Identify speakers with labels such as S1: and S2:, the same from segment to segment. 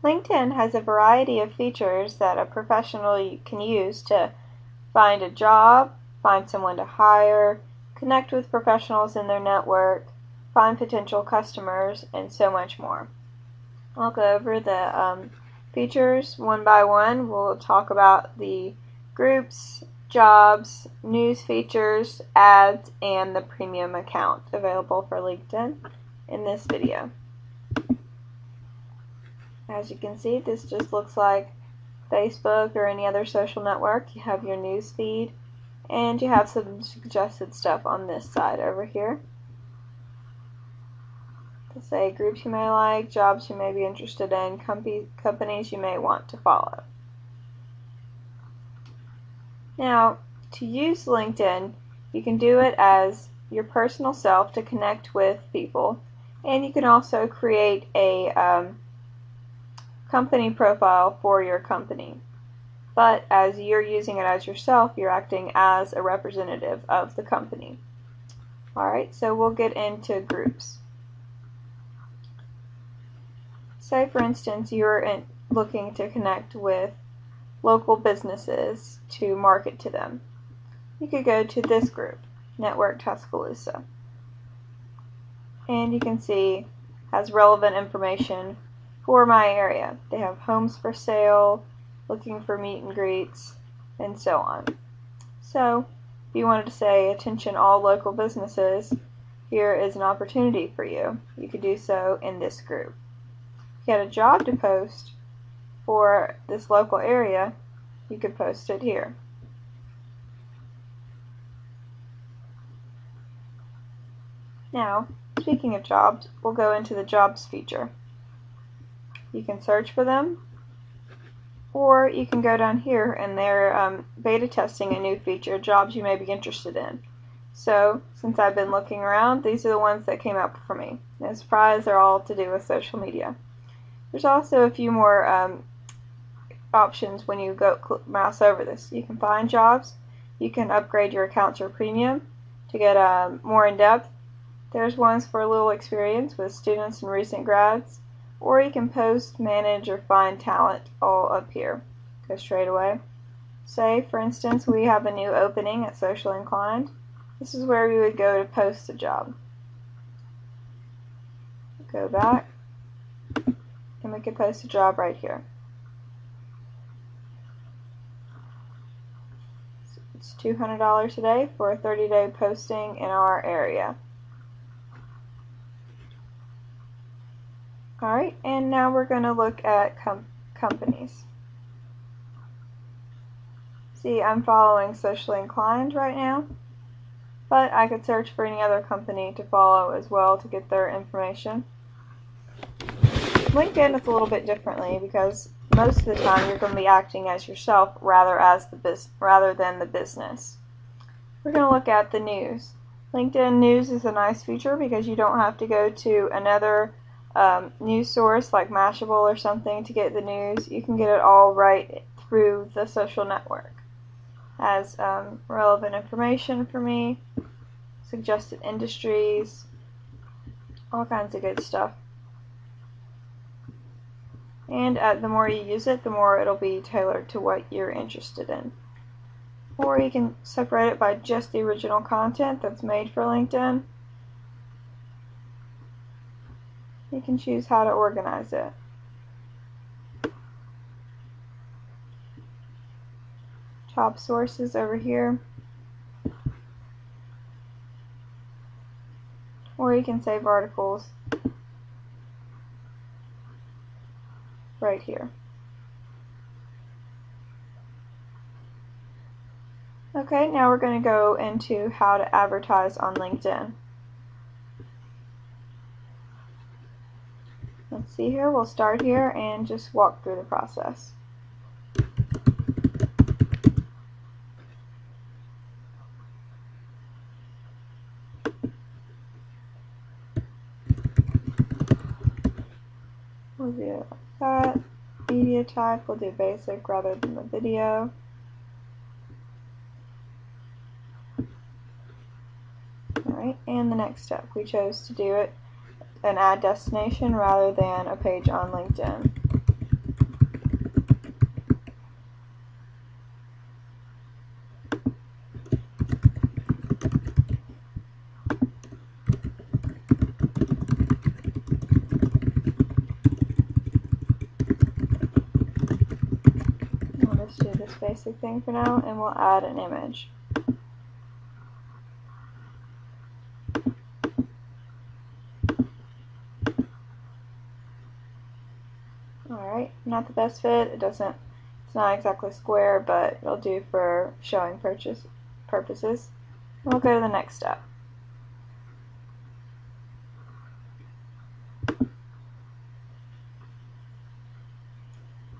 S1: LinkedIn has a variety of features that a professional can use to find a job, find someone to hire, connect with professionals in their network, find potential customers, and so much more. I'll go over the features one by one. We'll talk about the groups, jobs, news features, ads, and the premium account available for LinkedIn in this video. As you can see, this just looks like Facebook or any other social network. You have your news feed, and you have some suggested stuff on this side over here to say groups you may like, jobs you may be interested in, companies you may want to follow. Now, to use LinkedIn, you can do it as your personal self to connect with people, and you can also create a company profile for your company. But as you're using it as yourself, you're acting as a representative of the company. Alright, so we'll get into groups. Say, for instance, you're looking to connect with local businesses to market to them. You could go to this group, Network Tuscaloosa. And you can see it has relevant information for my area. They have homes for sale, looking for meet and greets, and so on. So, if you wanted to say, attention all local businesses, here is an opportunity for you. You could do so in this group. If you had a job to post for this local area, you could post it here. Now, speaking of jobs, we'll go into the jobs feature. You can search for them, or you can go down here and they're beta testing a new feature, jobs you may be interested in. So, since I've been looking around, these are the ones that came up for me. No surprise, they're all to do with social media. There's also a few more options when you go mouse over this. You can find jobs, you can upgrade your account to premium to get more in depth. There's ones for a little experience with students and recent grads, or you can post, manage, or find talent all up here. Go straight away. Say, for instance, we have a new opening at Social Inclined. This is where we would go to post a job. Go back, and we could post a job right here. It's $200 a day for a 30-day posting in our area. Alright, and now we're going to look at companies. See, I'm following Socially Inclined right now, but I could search for any other company to follow as well to get their information. LinkedIn is a little bit differently because most of the time you're going to be acting as yourself rather than the business. We're going to look at the news. LinkedIn News is a nice feature because you don't have to go to another news source like Mashable or something to get the news. You can get it all right through the social network. Has relevant information for me, suggested industries, all kinds of good stuff. And the more you use it, the more it'll be tailored to what you're interested in. Or you can separate it by just the original content that's made for LinkedIn. You can choose how to organize it. Top sources over here. Or you can save articles right here. Okay, now we're going to go into how to advertise on LinkedIn. Let's see here, we'll start here and just walk through the process. We'll do it like that. Media type, we'll do basic rather than the video. Alright, and the next step, we chose to do it an ad destination rather than a page on LinkedIn. basic thing for now, and we'll add an image. Alright, not the best fit. It's not exactly square, but it'll do for showing purposes. And we'll go to the next step.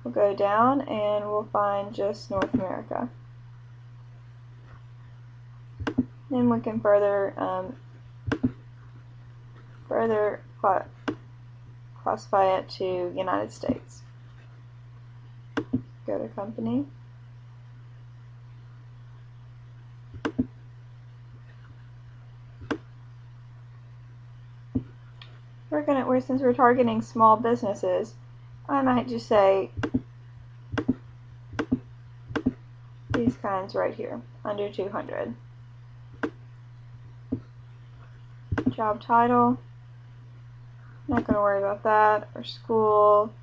S1: We'll go down and we'll find just North America. Then we can further classify it to United States. Go to company. Since we're targeting small businesses, I might just say these kinds right here, under 200. Job title, not going to worry about that, or school,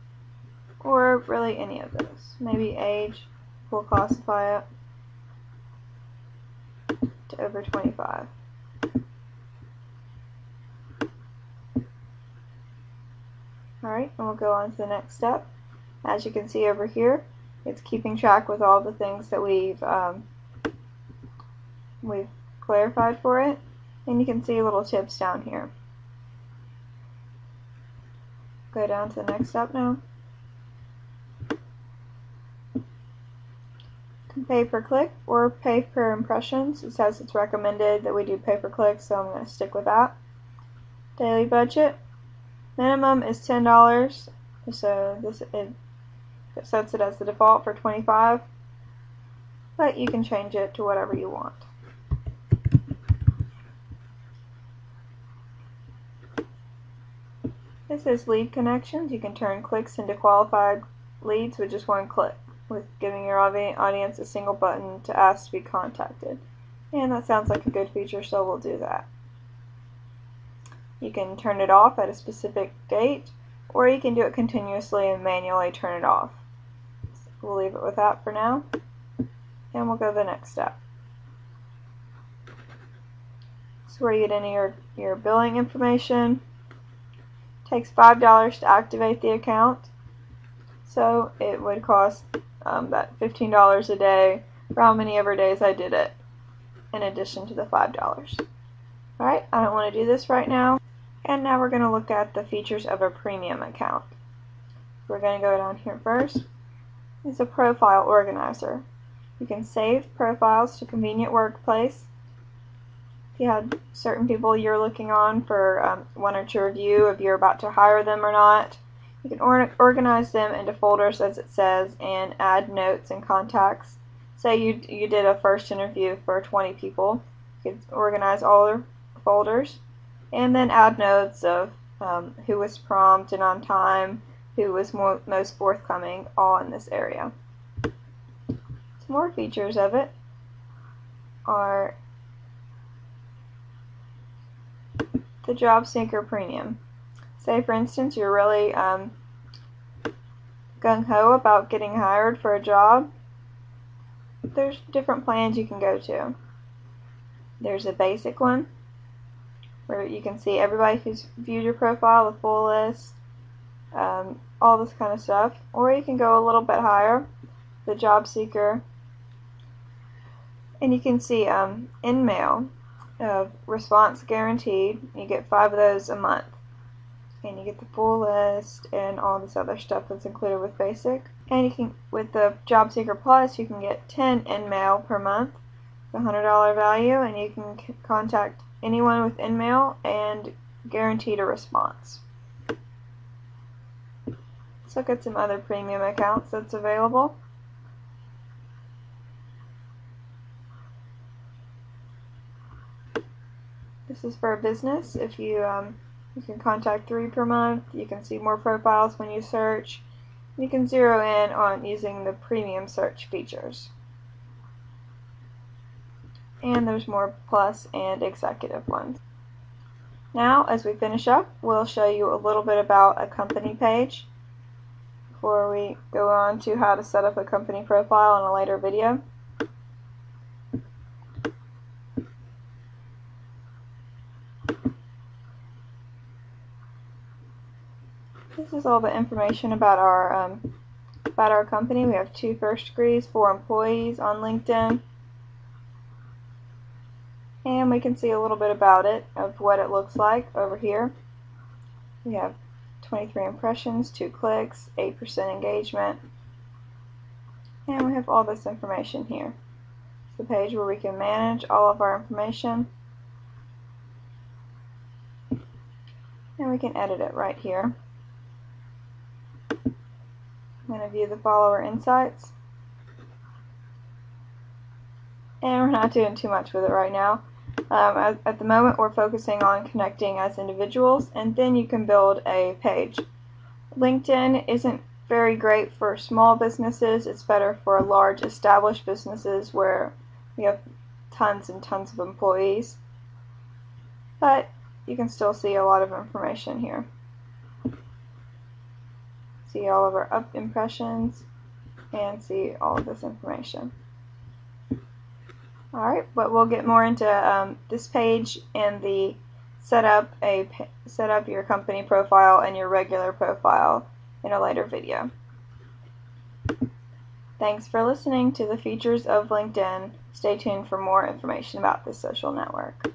S1: or really any of those. Maybe age, we'll classify it to over 25. Alright, and we'll go on to the next step. As you can see over here, it's keeping track with all the things that we've clarified for it, and you can see little tips down here. Go down to the next step now. Pay per click or pay per impressions. It says it's recommended that we do pay per click, so I'm going to stick with that. Daily budget. Minimum is $10, so it sets it as the default for 25, but you can change it to whatever you want. This is lead connections. You can turn clicks into qualified leads with just one click, with giving your audience a single button to ask to be contacted. And that sounds like a good feature, so we'll do that. You can turn it off at a specific date, or you can do it continuously and manually turn it off. So we'll leave it with that for now, and we'll go to the next step. So where you get any your billing information. It takes $5 to activate the account, so it would cost that $15 a day for how many ever days I did it, in addition to the $5. Alright, I don't want to do this right now. And now we're going to look at the features of a premium account. We're going to go down here first. It's a profile organizer. You can save profiles to convenient workplace. If you have certain people you're looking on for one to review if you're about to hire them or not, you can organize them into folders as it says and add notes and contacts. Say you did a first interview for 20 people. You could organize all their folders and then add notes of who was prompt and on time, who was most forthcoming, all in this area. Some more features of it are the Job Seeker Premium. Say for instance you're really gung-ho about getting hired for a job. There's different plans you can go to. There's a basic one where you can see everybody who's viewed your profile, the full list, all this kind of stuff. Or you can go a little bit higher, the Job Seeker, and you can see InMail, response guaranteed. You get 5 of those a month, and you get the full list and all this other stuff that's included with basic. And you can, with the Job Seeker Plus, you can get 10 InMail per month, the $100 value, and you can contact anyone with InMail and guaranteed a response. Let's look at some other premium accounts that's available. This is for a business. If you can contact 3 per month, you can see more profiles when you search. You can zero in on using the premium search features. And there's more plus and executive ones. Now, as we finish up, we'll show you a little bit about a company page before we go on to how to set up a company profile in a later video. This is all the information about our company. We have 2 first degrees, 4 employees on LinkedIn, and we can see a little bit about it, of what it looks like over here. We have 23 impressions, 2 clicks, 8% engagement, and we have all this information here. It's the page where we can manage all of our information, and we can edit it right here. I'm going to view the follower insights, and we're not doing too much with it right now. At the moment we're focusing on connecting as individuals, and then you can build a page. LinkedIn isn't very great for small businesses. It's better for large established businesses where we have tons and tons of employees, but you can still see a lot of information here. See all of our up impressions and see all of this information. Alright, but we'll get more into this page and the set up your company profile and your regular profile in a later video. Thanks for listening to the features of LinkedIn. Stay tuned for more information about this social network.